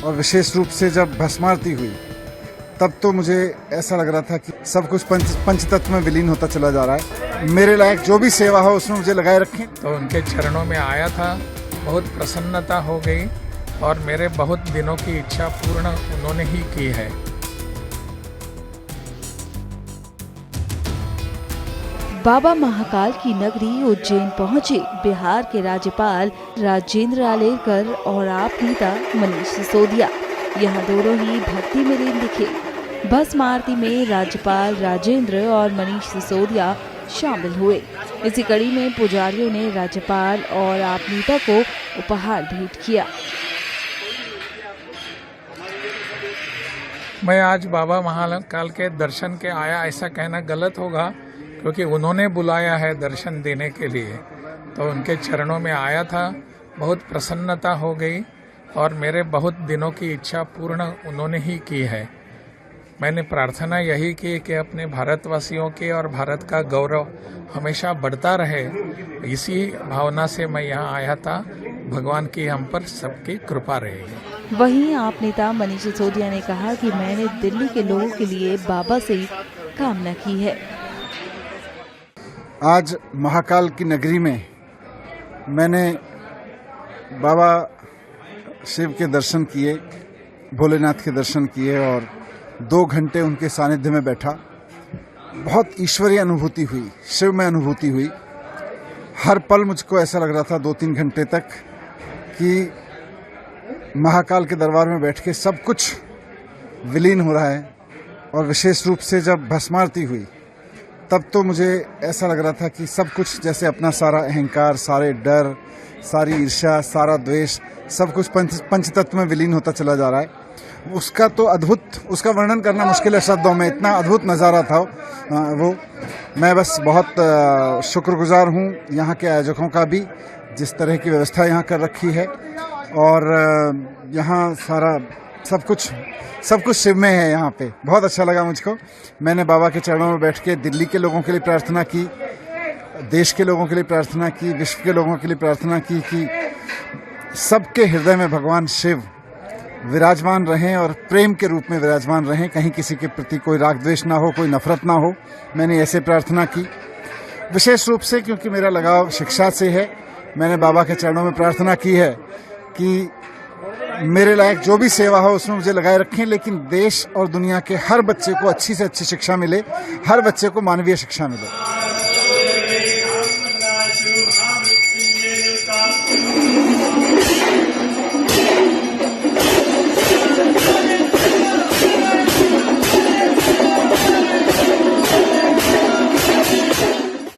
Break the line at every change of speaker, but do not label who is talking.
और विशेष रूप से जब भस्मारती हुई तब तो मुझे ऐसा लग रहा था कि सब कुछ पंचतत्व में विलीन होता चला जा रहा है। मेरे लायक जो भी सेवा हो उसमें मुझे लगाए रखें।
तो उनके चरणों में आया था, बहुत प्रसन्नता हो गई और मेरे बहुत दिनों की इच्छा पूर्ण उन्होंने ही की है।
बाबा महाकाल की नगरी उज्जैन पहुंचे बिहार के राज्यपाल राजेंद्र आलेकर और आप नेता मनीष सिसोदिया। यहाँ दोनों ही भक्ति में लीन दिखे। भस्म आरती में राज्यपाल राजेंद्र और मनीष सिसोदिया शामिल हुए। इसी कड़ी में पुजारियों ने राज्यपाल और आप नेता को उपहार भेंट किया।
मैं आज बाबा महाकाल के दर्शन के आया ऐसा कहना गलत होगा, क्योंकि उन्होंने बुलाया है दर्शन देने के लिए। तो उनके चरणों में आया था, बहुत प्रसन्नता हो गई और मेरे बहुत दिनों की इच्छा पूर्ण उन्होंने ही की है। मैंने प्रार्थना यही की कि अपने भारतवासियों के और भारत का गौरव हमेशा बढ़ता रहे। इसी भावना से मैं यहाँ आया था। भगवान की हम पर सबकी कृपा रहेगी।
वहीं आप नेता मनीष सिसोदिया ने कहा कि मैंने दिल्ली के लोगों के लिए बाबा से कामना की है।
आज महाकाल की नगरी में मैंने बाबा शिव के दर्शन किए, भोलेनाथ के दर्शन किए और 2 घंटे उनके सानिध्य में बैठा। बहुत ईश्वरीय अनुभूति हुई, शिवमय अनुभूति हुई। हर पल मुझको ऐसा लग रहा था 2-3 घंटे तक कि महाकाल के दरबार में बैठ के सब कुछ विलीन हो रहा है। और विशेष रूप से जब भस्मारती हुई तब तो मुझे ऐसा लग रहा था कि सब कुछ जैसे अपना सारा अहंकार, सारे डर, सारी ईर्ष्या, सारा द्वेष, सब कुछ पंचतत्व में विलीन होता चला जा रहा है। उसका तो अद्भुत, उसका वर्णन करना मुश्किल है शब्दों में, इतना अद्भुत नज़ारा था वो। मैं बस बहुत शुक्रगुजार हूँ यहाँ के आयोजकों का भी, जिस तरह की व्यवस्था यहाँ कर रखी है। और यहाँ सारा सब कुछ शिवमय है यहाँ पे। बहुत अच्छा लगा मुझको। मैंने बाबा के चरणों में बैठ के दिल्ली के लोगों के लिए प्रार्थना की, देश के लोगों के लिए प्रार्थना की, विश्व के लोगों के लिए प्रार्थना की कि सबके हृदय में भगवान शिव विराजमान रहें और प्रेम के रूप में विराजमान रहें। कहीं किसी के प्रति कोई राग द्वेष ना हो, कोई नफरत ना हो। मैंने ऐसे प्रार्थना की विशेष रूप से क्योंकि मेरा लगाव शिक्षा से है। मैंने बाबा के चरणों में प्रार्थना की है कि मेरे लायक जो भी सेवा हो उसमें मुझे लगाए रखें, लेकिन देश और दुनिया के हर बच्चे को अच्छी से अच्छी शिक्षा मिले, हर बच्चे को मानवीय शिक्षा मिले।